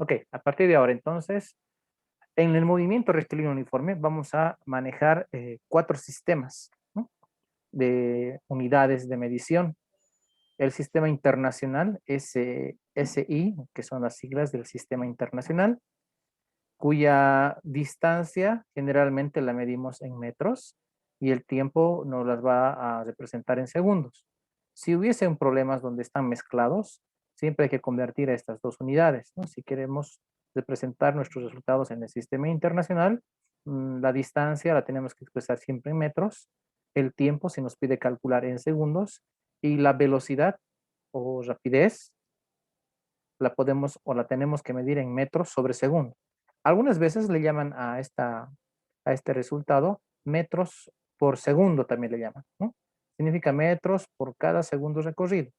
Ok, a partir de ahora, entonces, en el movimiento rectilíneo uniforme vamos a manejar cuatro sistemas, ¿no?, de unidades de medición. El sistema internacional, SI, que son las siglas del sistema internacional, cuya distancia generalmente la medimos en metros y el tiempo nos las va a representar en segundos. Si hubiesen problemas donde están mezclados, siempre hay que convertir a estas dos unidades, ¿no? Si queremos representar nuestros resultados en el sistema internacional, la distancia la tenemos que expresar siempre en metros, el tiempo se nos pide calcular en segundos y la velocidad o rapidez la podemos o la tenemos que medir en metros sobre segundo. Algunas veces le llaman a este resultado metros por segundo, también le llaman, ¿no? Significa metros por cada segundo recorrido.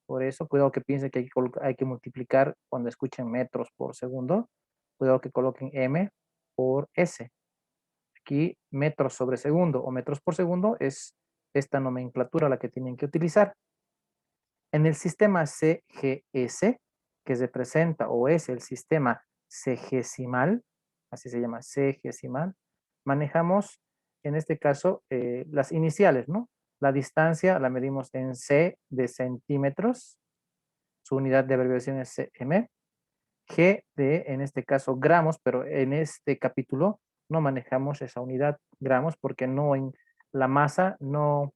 Por eso, cuidado que piensen que hay que multiplicar cuando escuchen metros por segundo. Cuidado que coloquen M por S. Aquí metros sobre segundo o metros por segundo es esta nomenclatura la que tienen que utilizar. En el sistema CGS, que representa o es el sistema segesimal, así se llama, segesimal, manejamos en este caso las iniciales, ¿no? La distancia la medimos en C de centímetros, su unidad de abreviación es cm, G de, en este caso, gramos, pero en este capítulo no manejamos esa unidad gramos porque no en la masa no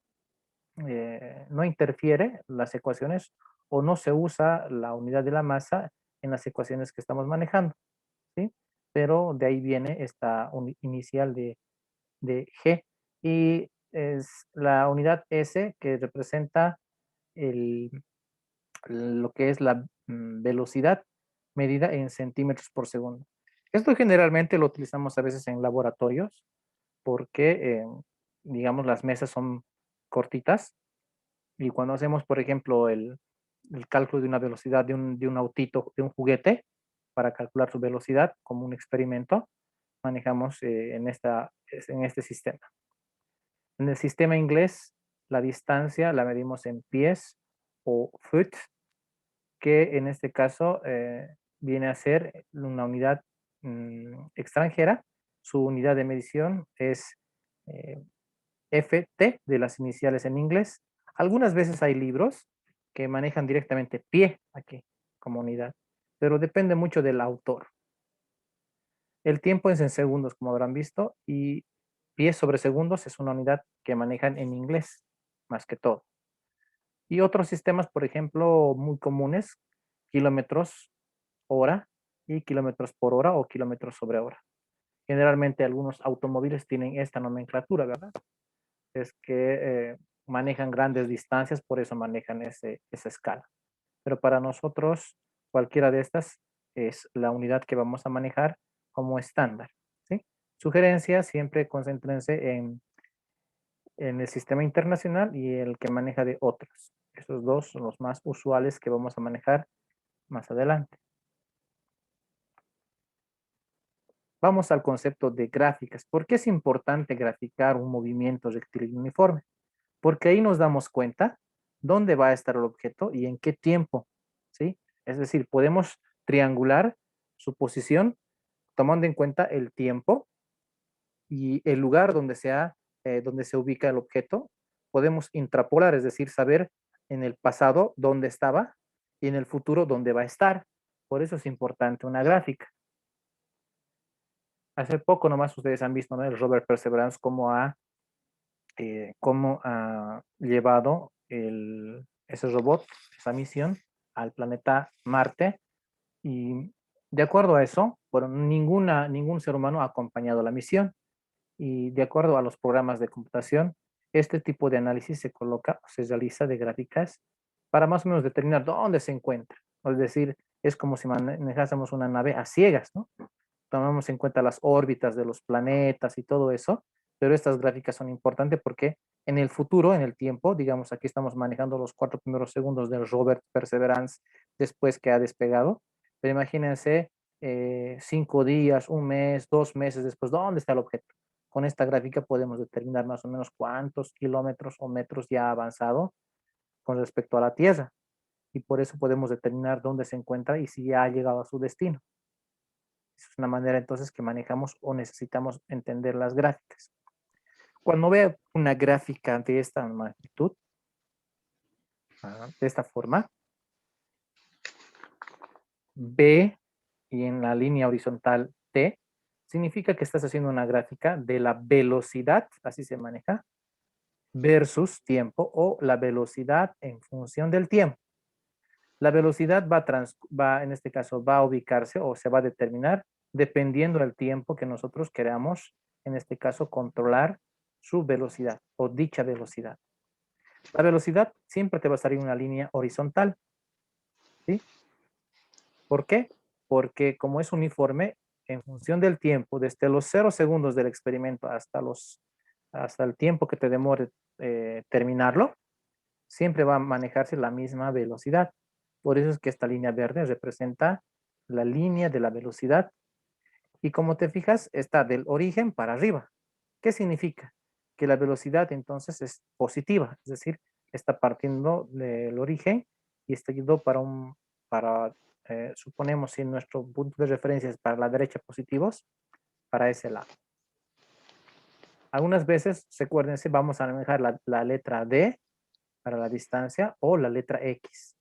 interfiere las ecuaciones o no se usa la unidad de la masa en las ecuaciones que estamos manejando, ¿sí? Pero de ahí viene esta inicial de G y es la unidad S que representa el, lo que es la velocidad medida en centímetros por segundo. Esto generalmente lo utilizamos a veces en laboratorios porque, digamos, las mesas son cortitas y cuando hacemos, por ejemplo, el cálculo de una velocidad de un autito, de un juguete, para calcular su velocidad como un experimento, manejamos en este sistema. En el sistema inglés, la distancia la medimos en pies o foot, que en este caso viene a ser una unidad extranjera. Su unidad de medición es eh, FT de las iniciales en inglés. Algunas veces hay libros que manejan directamente pie aquí como unidad, pero depende mucho del autor. El tiempo es en segundos, como habrán visto, y pies sobre segundos es una unidad que manejan en inglés, más que todo. Y otros sistemas, por ejemplo, muy comunes, kilómetros hora y kilómetros por hora o kilómetros sobre hora. Generalmente algunos automóviles tienen esta nomenclatura, ¿verdad? Es que manejan grandes distancias, por eso manejan esa escala. Pero para nosotros, cualquiera de estas es la unidad que vamos a manejar como estándar, ¿sí? Sugerencia, siempre concéntrense en el sistema internacional y el que maneja de otros. Esos dos son los más usuales que vamos a manejar más adelante. Vamos al concepto de gráficas. ¿Por qué es importante graficar un movimiento rectilíneo uniforme? Porque ahí nos damos cuenta dónde va a estar el objeto y en qué tiempo, ¿sí? Es decir, podemos triangular su posición tomando en cuenta el tiempo y el lugar donde se ubica el objeto. Podemos intrapolar, es decir, saber en el pasado dónde estaba y en el futuro dónde va a estar. Por eso es importante una gráfica. Hace poco nomás ustedes han visto, ¿no?, el rover Perseverance cómo ha llevado ese robot, esa misión, al planeta Marte. Y de acuerdo a eso, bueno, ningún ser humano ha acompañado la misión. Y de acuerdo a los programas de computación, este tipo de análisis se coloca o se realiza de gráficas para más o menos determinar dónde se encuentra. Es decir, es como si manejásemos una nave a ciegas, ¿no? Tomamos en cuenta las órbitas de los planetas y todo eso, pero estas gráficas son importantes porque en el futuro, en el tiempo, digamos, aquí estamos manejando los 4 primeros segundos del rover Perseverance después que ha despegado, pero imagínense 5 días, un mes, 2 meses después, ¿dónde está el objeto? Con esta gráfica podemos determinar más o menos cuántos kilómetros o metros ya ha avanzado con respecto a la Tierra y por eso podemos determinar dónde se encuentra y si ya ha llegado a su destino. Es una manera entonces que manejamos o necesitamos entender las gráficas. Cuando vea una gráfica de esta magnitud, de esta forma, B y en la línea horizontal T, significa que estás haciendo una gráfica de la velocidad, así se maneja, versus tiempo o la velocidad en función del tiempo. La velocidad en este caso, va a ubicarse o se va a determinar dependiendo del tiempo que nosotros queramos, en este caso, controlar su velocidad o dicha velocidad. La velocidad siempre te va a salir en una línea horizontal, ¿sí? ¿Por qué? Porque como es uniforme, en función del tiempo, desde los 0 segundos del experimento hasta el tiempo que te demore terminarlo, siempre va a manejarse la misma velocidad. Por eso es que esta línea verde representa la línea de la velocidad. Y como te fijas, está del origen para arriba. ¿Qué significa? Que la velocidad entonces es positiva, es decir, está partiendo del origen y está yendo suponemos si nuestro punto de referencia es para la derecha positivos, para ese lado. Algunas veces, recuérdense, vamos a manejar la letra D para la distancia o la letra X,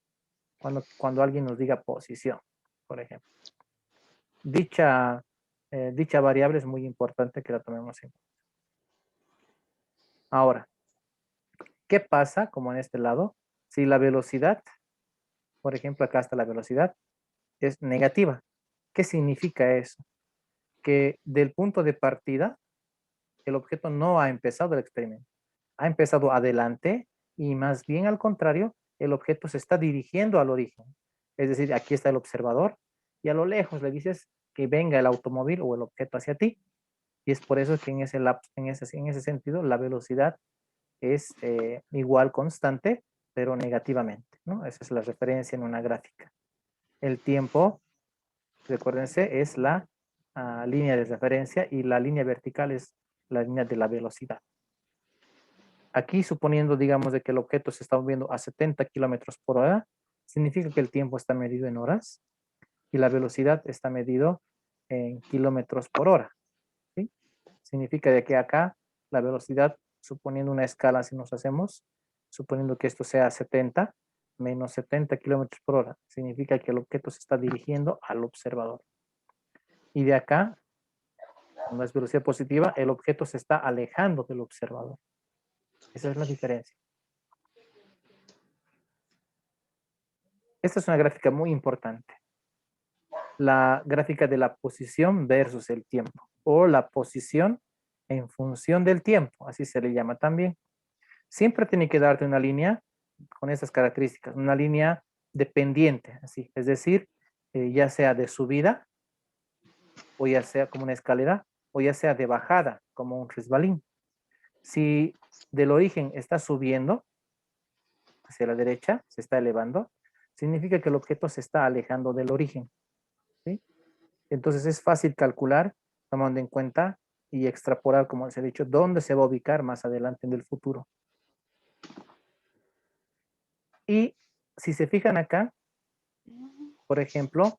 cuando alguien nos diga posición, por ejemplo. Dicha variable es muy importante que la tomemos en cuenta. Ahora, ¿qué pasa, como en este lado, si la velocidad, por ejemplo, acá está la velocidad, es negativa? ¿Qué significa eso? Que del punto de partida, el objeto no ha empezado el experimento. Ha empezado adelante y más bien al contrario, el objeto se está dirigiendo al origen. Es decir, aquí está el observador y a lo lejos le dices que venga el automóvil o el objeto hacia ti. Y es por eso que en ese sentido la velocidad es igual constante, pero negativamente, ¿no? Esa es la referencia en una gráfica. El tiempo, recuérdense, es la línea de referencia y la línea vertical es la línea de la velocidad. Aquí, suponiendo, digamos, de que el objeto se está moviendo a 70 kilómetros por hora, significa que el tiempo está medido en horas y la velocidad está medido en kilómetros por hora, ¿sí? Significa de que acá la velocidad, suponiendo una escala, si nos hacemos, suponiendo que esto sea 70 menos 70 kilómetros por hora, significa que el objeto se está dirigiendo al observador. Y de acá, cuando es velocidad positiva, el objeto se está alejando del observador. Esa es la diferencia. Esta es una gráfica muy importante. La gráfica de la posición versus el tiempo, o la posición en función del tiempo, así se le llama también. Siempre tiene que darte una línea con esas características, una línea dependiente, así, es decir, ya sea de subida, o ya sea como una escalera, o ya sea de bajada, como un resbalín. Si del origen está subiendo hacia la derecha, se está elevando, significa que el objeto se está alejando del origen, ¿sí? Entonces es fácil calcular, tomando en cuenta y extrapolar, como les he dicho, dónde se va a ubicar más adelante en el futuro. Y si se fijan acá, por ejemplo,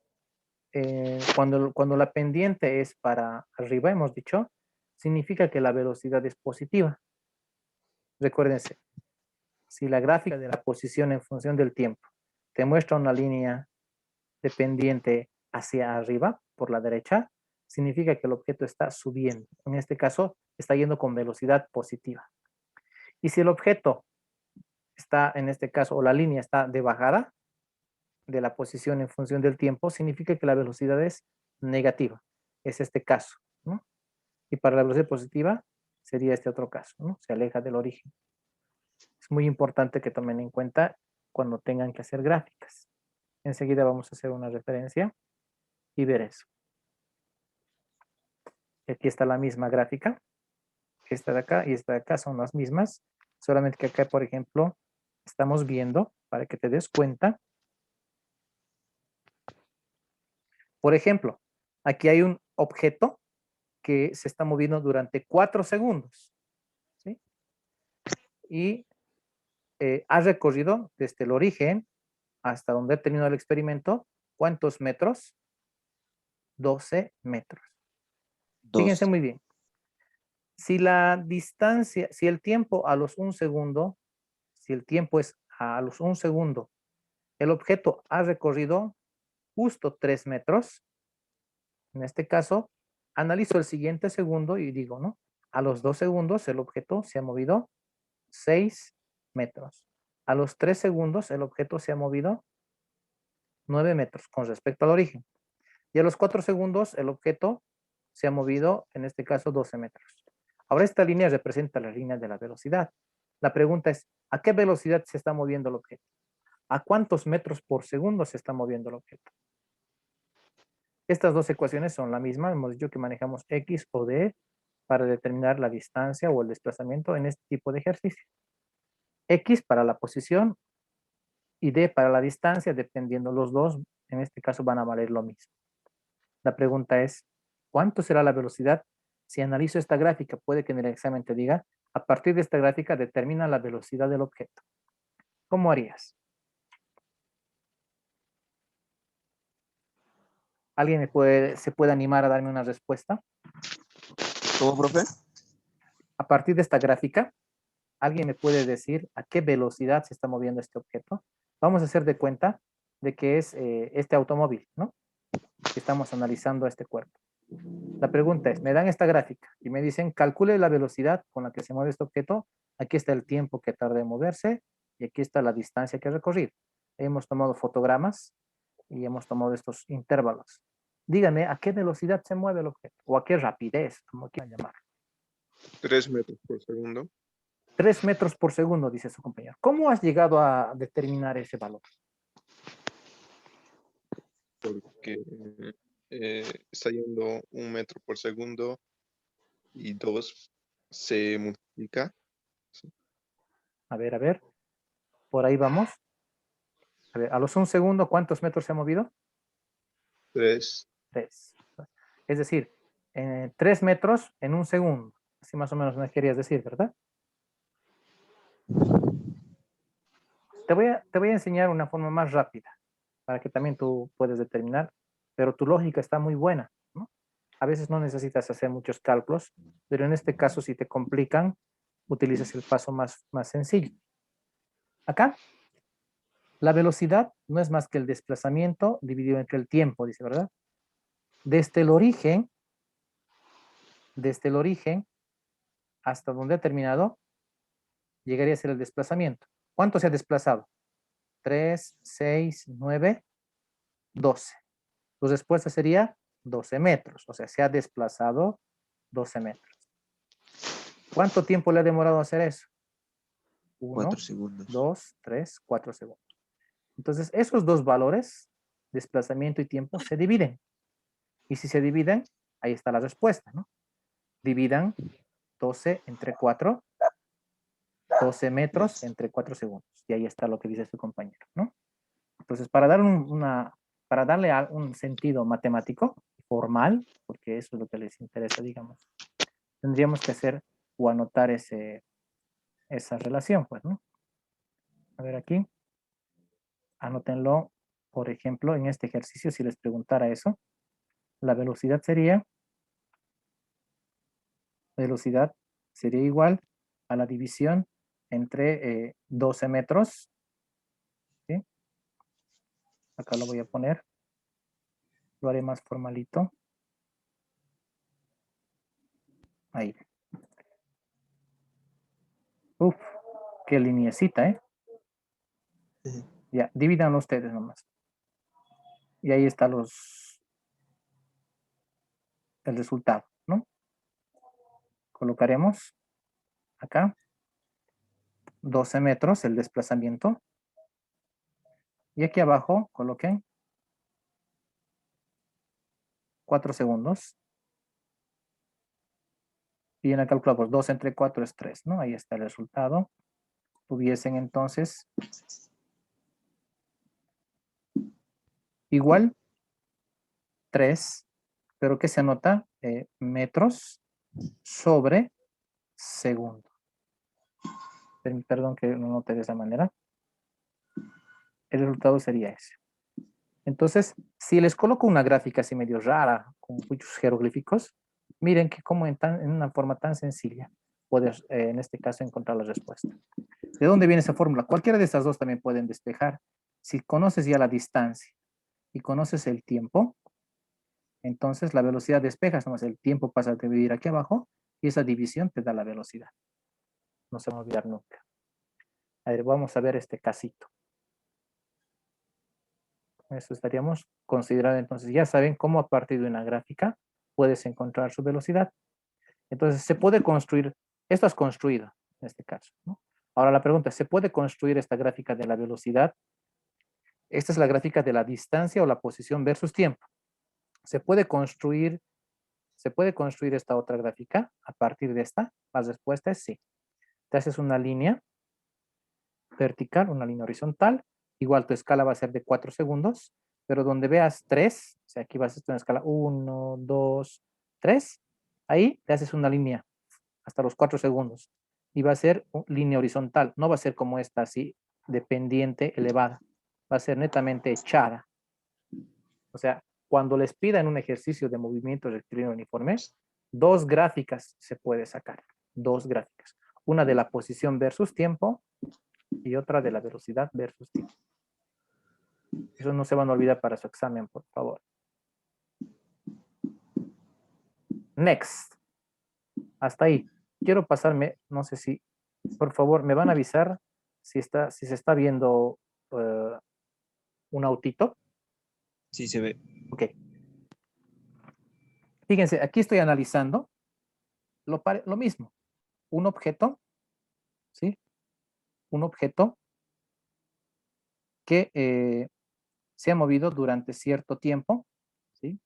cuando la pendiente es para arriba, hemos dicho, significa que la velocidad es positiva. Recuérdense, si la gráfica de la posición en función del tiempo te muestra una línea de pendiente hacia arriba, por la derecha, significa que el objeto está subiendo. En este caso, está yendo con velocidad positiva. Y si el objeto está, en este caso, o la línea está de bajada de la posición en función del tiempo, significa que la velocidad es negativa. Es este caso, ¿no? Y para la velocidad positiva sería este otro caso, ¿no? Se aleja del origen. Es muy importante que tomen en cuenta cuando tengan que hacer gráficas. Enseguida vamos a hacer una referencia y ver eso. Aquí está la misma gráfica. Esta de acá y esta de acá son las mismas. Solamente que acá, por ejemplo, estamos viendo, para que te des cuenta. Por ejemplo, aquí hay un objeto que se está moviendo durante 4 segundos, ¿sí? Y ha recorrido desde el origen hasta donde ha terminado el experimento, ¿cuántos metros? 12 metros. Fíjense 2. muy bien. Si la distancia, si el tiempo a los 1 segundo, si el tiempo es a los 1 segundo, el objeto ha recorrido justo 3 metros, en este caso, analizo el siguiente segundo y digo, ¿no? A los 2 segundos el objeto se ha movido 6 metros. A los 3 segundos el objeto se ha movido 9 metros con respecto al origen. Y a los 4 segundos el objeto se ha movido, en este caso, 12 metros. Ahora esta línea representa la línea de la velocidad. La pregunta es, ¿a qué velocidad se está moviendo el objeto? ¿A cuántos metros por segundo se está moviendo el objeto? Estas dos ecuaciones son la misma. Hemos dicho que manejamos X o D para determinar la distancia o el desplazamiento en este tipo de ejercicio. X para la posición y D para la distancia, dependiendo los dos, en este caso van a valer lo mismo. La pregunta es, ¿cuánto será la velocidad? Si analizo esta gráfica, puede que en el examen te diga, a partir de esta gráfica determina la velocidad del objeto. ¿Cómo harías? ¿Alguien se puede animar a darme una respuesta? ¿Cómo, profe? A partir de esta gráfica, ¿alguien me puede decir a qué velocidad se está moviendo este objeto? Vamos a hacer de cuenta de que es este automóvil, ¿no? Que estamos analizando este cuerpo. La pregunta es, me dan esta gráfica y me dicen, calcule la velocidad con la que se mueve este objeto. Aquí está el tiempo que tarda en moverse y aquí está la distancia que ha recorrido. Hemos tomado fotogramas y hemos tomado estos intervalos. Díganme a qué velocidad se mueve el objeto o a qué rapidez, como quieran llamar. 3 metros por segundo. 3 metros por segundo, dice su compañero. ¿Cómo has llegado a determinar ese valor? Porque está yendo 1 metro por segundo y 2 se multiplica. A ver. Por ahí vamos. A ver, a los 1 segundo, ¿cuántos metros se ha movido? 3. 3. Es decir, 3 metros en 1 segundo. Así más o menos me querías decir, ¿verdad? Te voy a enseñar una forma más rápida para que también tú puedas determinar, pero tu lógica está muy buena, ¿no? A veces no necesitas hacer muchos cálculos, pero en este caso si te complican, utilizas el paso más sencillo. Acá, la velocidad no es más que el desplazamiento dividido entre el tiempo, dice, ¿verdad? Desde el origen hasta donde ha terminado, llegaría a ser el desplazamiento. ¿Cuánto se ha desplazado? 3, 6, 9, 12. Tu respuesta sería 12 metros, o sea, se ha desplazado 12 metros. ¿Cuánto tiempo le ha demorado hacer eso? 4 1, segundos. 2, 3, 4 segundos. Entonces, esos dos valores, desplazamiento y tiempo, se dividen. Y si se dividen, ahí está la respuesta, ¿no? Dividan 12 entre 4, 12 metros entre 4 segundos. Y ahí está lo que dice su compañero, ¿no? Entonces, para darle un sentido matemático, formal, porque eso es lo que les interesa, digamos, tendríamos que hacer o anotar esa relación, pues, ¿no? A ver aquí, anótenlo, por ejemplo, en este ejercicio, si les preguntara eso, la velocidad sería igual a la división entre 12 metros, ¿sí? Acá lo voy a poner, lo haré más formalito. Ahí. Uf, qué lineecita, ¿eh? Ya, dividan ustedes nomás. Y ahí está el resultado, ¿no? Colocaremos acá 12 metros el desplazamiento. Y aquí abajo coloquen 4 segundos. Y en la calculadora, 2 entre 4 es 3, ¿no? Ahí está el resultado. Tuviesen entonces igual 3, pero ¿qué se anota? Metros sobre segundo. Perdón que no note de esa manera. El resultado sería ese. Entonces, si les coloco una gráfica así medio rara, con muchos jeroglíficos, miren que como en una forma tan sencilla puedes, en este caso, encontrar la respuesta. ¿De dónde viene esa fórmula? Cualquiera de estas dos también pueden despejar. Si conoces ya la distancia y conoces el tiempo, entonces la velocidad despejas, nomás el tiempo pasa a dividir aquí abajo y esa división te da la velocidad. No se va a olvidar nunca. A ver, vamos a ver este casito. Eso estaríamos considerando entonces. Ya saben cómo a partir de una gráfica puedes encontrar su velocidad. Entonces se puede construir, esto es construido en este caso, ¿no? Ahora la pregunta es, ¿se puede construir esta gráfica de la velocidad? Esta es la gráfica de la distancia o la posición versus tiempo. ¿Se puede construir esta otra gráfica a partir de esta? La respuesta es sí. Te haces una línea vertical, una línea horizontal. Igual tu escala va a ser de 4 segundos, pero donde veas 3, o sea, aquí vas a estar en escala 1, 2, 3, ahí te haces una línea hasta los 4 segundos. Y va a ser línea horizontal, no va a ser como esta, así, de pendiente elevada. Va a ser netamente echada. O sea, cuando les pidan un ejercicio de movimiento rectilíneo uniforme, dos gráficas se puede sacar. Dos gráficas. Una de la posición versus tiempo y otra de la velocidad versus tiempo. Eso no se van a olvidar para su examen, por favor. Next. Hasta ahí. Quiero pasarme, no sé si, por favor, me van a avisar si se está viendo un autito. Sí, se ve. Ok. Fíjense, aquí estoy analizando lo mismo. Un objeto, ¿sí? Un objeto que se ha movido durante cierto tiempo, ¿sí?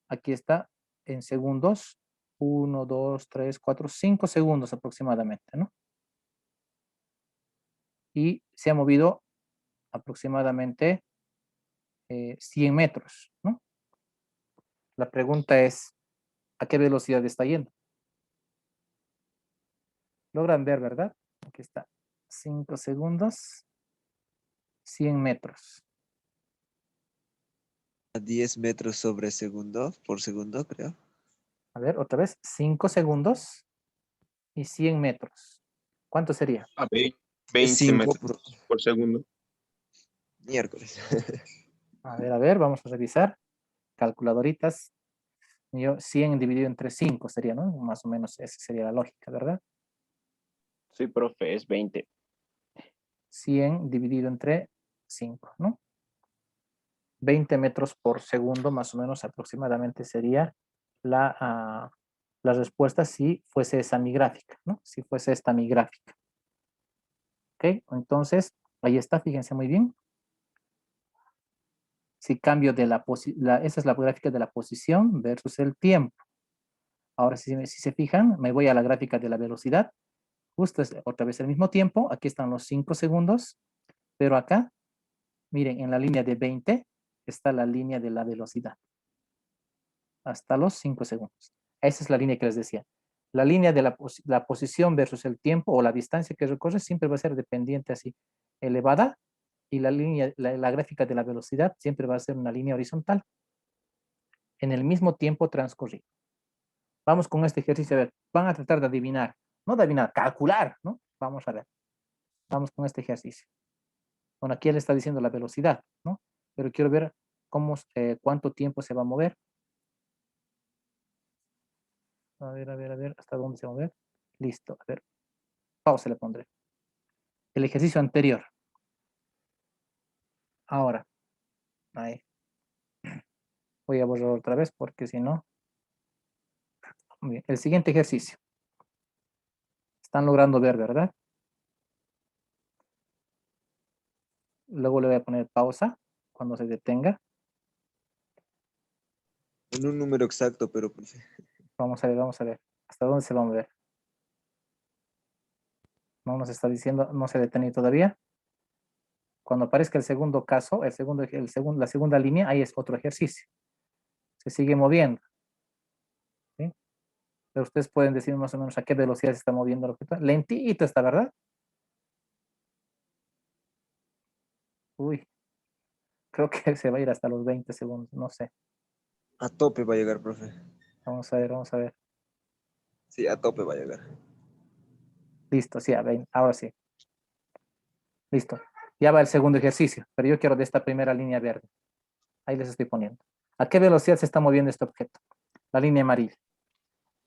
Aquí está en segundos, 1, 2, 3, 4, 5 segundos aproximadamente, ¿no? Y se ha movido aproximadamente 100 metros, ¿no? La pregunta es, ¿a qué velocidad está yendo? Logran ver, ¿verdad? Aquí está, 5 segundos, 100 metros. A 10 metros sobre segundo, por segundo, creo. A ver, otra vez, 5 segundos y 100 metros. ¿Cuánto sería? A 20 5 metros por segundo. miércoles. A ver, vamos a revisar. Calculadoritas. 100 dividido entre 5 sería, ¿no? Más o menos esa sería la lógica, ¿verdad? Sí, profe, es 20. 100 dividido entre 5, ¿no? 20 metros por segundo, más o menos aproximadamente sería la respuesta si fuese esa mi gráfica, ¿no? Si fuese esta mi gráfica. ¿Ok? Entonces, ahí está, fíjense muy bien. Si cambio de esa es la gráfica de la posición versus el tiempo. Ahora, si se fijan, me voy a la gráfica de la velocidad. Justo es otra vez el mismo tiempo. Aquí están los 5 segundos. Pero acá, miren, en la línea de 20 está la línea de la velocidad. Hasta los 5 segundos. Esa es la línea que les decía. La línea de la posición versus el tiempo o la distancia que recorre siempre va a ser dependiente así, elevada. Y la línea, la gráfica de la velocidad siempre va a ser una línea horizontal. En el mismo tiempo transcurrido. Vamos con este ejercicio. A ver, van a tratar de adivinar. No de adivinar, calcular, ¿no? Vamos a ver. Vamos con este ejercicio. Bueno, aquí él está diciendo la velocidad, ¿no? Pero quiero ver cuánto tiempo se va a mover. A ver, hasta dónde se va a mover. Listo, a ver. Pausa le pondré. El ejercicio anterior. Ahora. Ahí. Voy a borrar otra vez porque si no. Muy bien. El siguiente ejercicio. Están logrando ver, ¿verdad? Luego le voy a poner pausa cuando se detenga. En un número exacto, pero profe. Vamos a ver, vamos a ver. ¿Hasta dónde se va a mover? No nos está diciendo, no se ha detenido todavía. Cuando aparezca el segundo caso, la segunda línea, ahí es otro ejercicio. Se sigue moviendo. ¿Sí? Pero ustedes pueden decir más o menos a qué velocidad se está moviendo el objeto. Lentito está, ¿verdad? Uy, creo que se va a ir hasta los 20 segundos, no sé. A tope va a llegar, profe. Vamos a ver, vamos a ver. Sí, a tope va a llegar. Listo, sí, a 20, ahora sí. Listo. Ya va el segundo ejercicio, pero yo quiero de esta primera línea verde. Ahí les estoy poniendo. ¿A qué velocidad se está moviendo este objeto? La línea amarilla.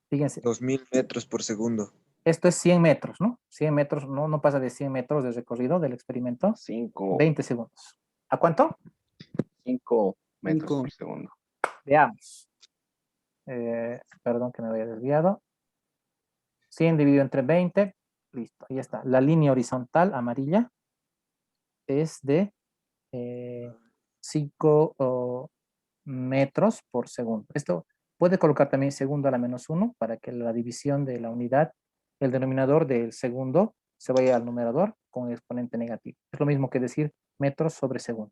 Fíjense, 2000 metros por segundo. esto es 100 metros, ¿no? 100 metros, no pasa de 100 metros de recorrido del experimento. 5 20 segundos. ¿A cuánto? 5 metros 5. por segundo. Veamos. Perdón que me había desviado. 100 dividido entre 20. Listo, ahí está. La línea horizontal amarilla es de 5 metros por segundo. Esto puede colocar también segundo a la -1 para que la división de la unidad, el denominador del segundo, se vaya al numerador con exponente negativo. Es lo mismo que decir metros sobre segundo.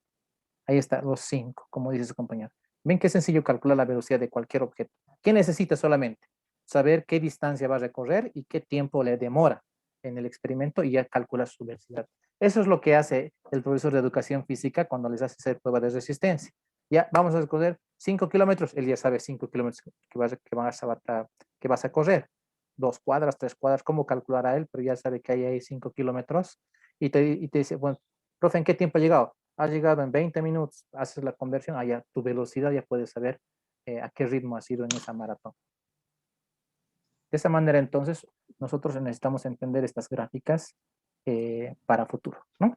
Ahí está, los 5, como dice su compañero. Ven qué sencillo calcular la velocidad de cualquier objeto. ¿Qué necesita solamente? Saber qué distancia va a recorrer y qué tiempo le demora en el experimento y ya calcula su velocidad. Eso es lo que hace el profesor de educación física cuando les hace hacer prueba de resistencia. Ya vamos a recorrer 5 kilómetros, él ya sabe 5 kilómetros que vas a correr. 2 cuadras, 3 cuadras, cómo calculará él, pero ya sabe que hay ahí 5 kilómetros y te dice, bueno, profe, ¿en qué tiempo ha llegado? Has llegado en 20 minutos, haces la conversión, allá tu velocidad ya puedes saber a qué ritmo has ido en esa maratón. De esa manera, entonces, nosotros necesitamos entender estas gráficas para futuro, ¿no?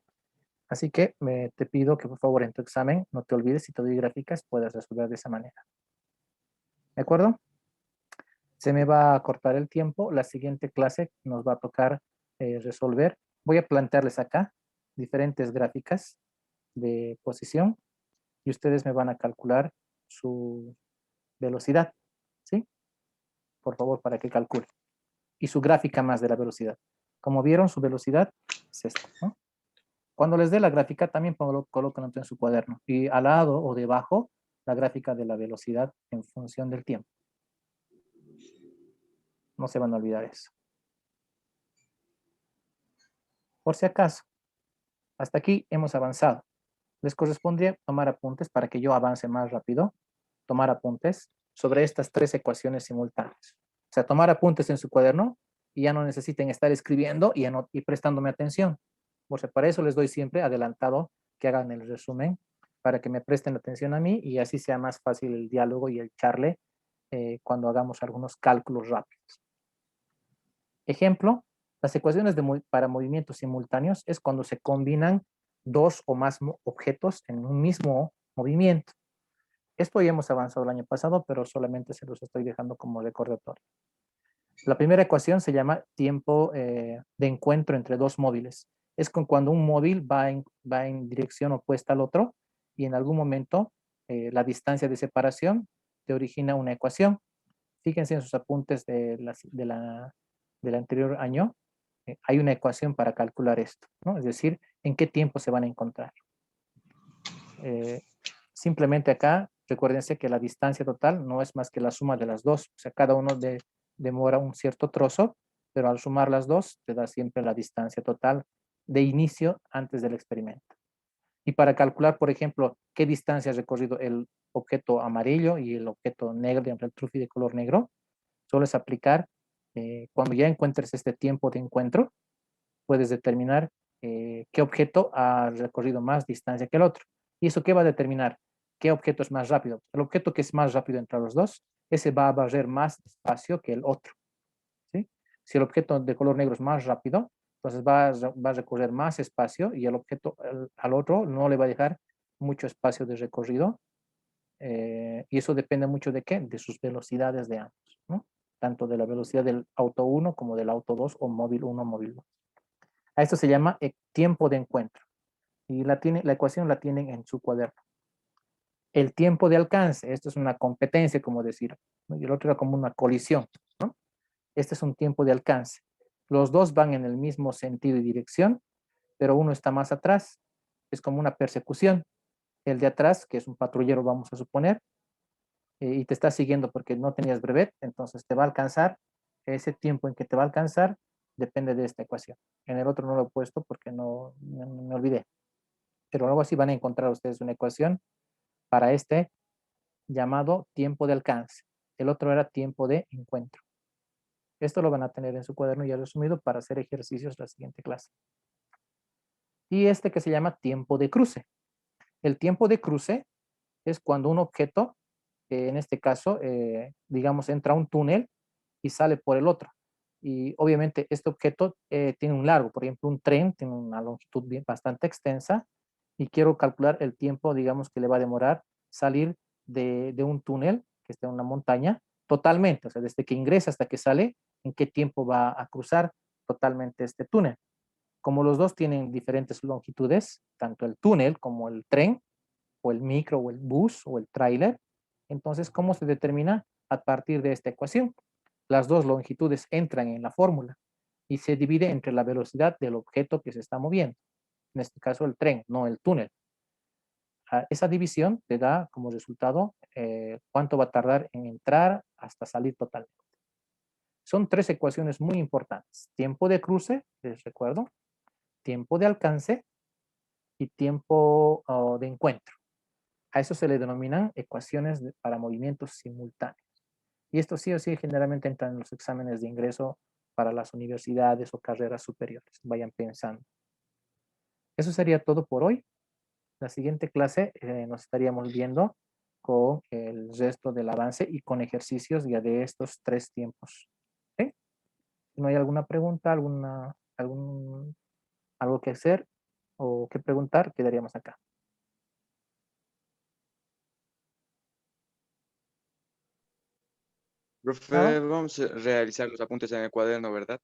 Así que te pido que, por favor, en tu examen, no te olvides, si te doy gráficas, puedas resolver de esa manera. ¿De acuerdo? Se me va a cortar el tiempo. La siguiente clase nos va a tocar resolver. Voy a plantearles acá diferentes gráficas de posición y ustedes me van a calcular su velocidad, ¿sí? Por favor, para que calcule. Y su gráfica más de la velocidad. Como vieron, su velocidad es esta, ¿no? Cuando les dé la gráfica, también colóquenlo en su cuaderno. Y al lado o debajo, la gráfica de la velocidad en función del tiempo. No se van a olvidar eso. Por si acaso, hasta aquí hemos avanzado. Les correspondría tomar apuntes para que yo avance más rápido. Tomar apuntes sobre estas 3 ecuaciones simultáneas. O sea, tomar apuntes en su cuaderno y ya no necesiten estar escribiendo y prestándome atención. O sea, para eso les doy siempre adelantado que hagan el resumen para que me presten atención a mí y así sea más fácil el diálogo y el charle cuando hagamos algunos cálculos rápidos. Ejemplo, las ecuaciones para movimientos simultáneos es cuando se combinan 2 o más objetos en un mismo movimiento. Esto ya hemos avanzado el año pasado, pero solamente se los estoy dejando como recordatorio. La primera ecuación se llama tiempo de encuentro entre dos móviles. Es cuando un móvil va en dirección opuesta al otro y en algún momento la distancia de separación te origina una ecuación. Fíjense en sus apuntes del anterior año. Hay una ecuación para calcular esto, ¿no? Es decir, en qué tiempo se van a encontrar. Simplemente acá, recuérdense que la distancia total no es más que la suma de las dos. O sea, cada uno demora un cierto trozo, pero al sumar las dos te da siempre la distancia total de inicio antes del experimento. Y para calcular, por ejemplo, qué distancia ha recorrido el objeto amarillo y el objeto negro, el trufi de color negro, sueles aplicar, cuando ya encuentres este tiempo de encuentro, puedes determinar qué objeto ha recorrido más distancia que el otro. ¿Y eso qué va a determinar? ¿Qué objeto es más rápido? El objeto que es más rápido entre los dos, ese va a barrer más espacio que el otro. ¿Sí? Si el objeto de color negro es más rápido, entonces va a recorrer más espacio y el objeto al otro no le va a dejar mucho espacio de recorrido. Y eso depende mucho de qué? De sus velocidades de ambos, ¿no? Tanto de la velocidad del auto 1 como del auto 2 o móvil 1, móvil 2. A esto se llama tiempo de encuentro. Y la ecuación la tienen en su cuaderno. El tiempo de alcance, esto es una competencia, como decir, ¿no? Y el otro era como una colisión, ¿no? Este es un tiempo de alcance. Los dos van en el mismo sentido y dirección, pero uno está más atrás. Es como una persecución. El de atrás, que es un patrullero, vamos a suponer, y te está siguiendo porque no tenías brevet, entonces te va a alcanzar. Ese tiempo en que te va a alcanzar depende de esta ecuación. En el otro no lo he puesto porque no me olvidé. Pero luego así van a encontrar ustedes una ecuación para este llamado tiempo de alcance. El otro era tiempo de encuentro. Esto lo van a tener en su cuaderno ya resumido para hacer ejercicios la siguiente clase. Y este que se llama tiempo de cruce. El tiempo de cruce es cuando un objeto, en este caso, digamos, entra a un túnel y sale por el otro. Y obviamente este objeto tiene un largo, por ejemplo, un tren tiene una longitud bastante extensa y quiero calcular el tiempo, digamos, que le va a demorar salir de un túnel que está en una montaña totalmente, o sea, desde que ingresa hasta que sale, en qué tiempo va a cruzar totalmente este túnel. Como los dos tienen diferentes longitudes, tanto el túnel como el tren, o el micro, o el bus, o el tráiler, entonces, ¿cómo se determina? A partir de esta ecuación. Las dos longitudes entran en la fórmula y se divide entre la velocidad del objeto que se está moviendo. En este caso, el tren, no el túnel. Esa división te da como resultado cuánto va a tardar en entrar hasta salir totalmente. Son tres ecuaciones muy importantes. Tiempo de cruce, les recuerdo, tiempo de alcance y tiempo de encuentro. A eso se le denominan ecuaciones para movimientos simultáneos. Y esto sí o sí generalmente entra en los exámenes de ingreso para las universidades o carreras superiores. Vayan pensando. Eso sería todo por hoy. La siguiente clase nos estaríamos viendo con el resto del avance y con ejercicios ya de estos tres tiempos. ¿Sí? Si no hay alguna pregunta, algo que hacer o que preguntar, quedaríamos acá. Profe, ¿Nada? vamos a realizar los apuntes en el cuaderno, ¿verdad?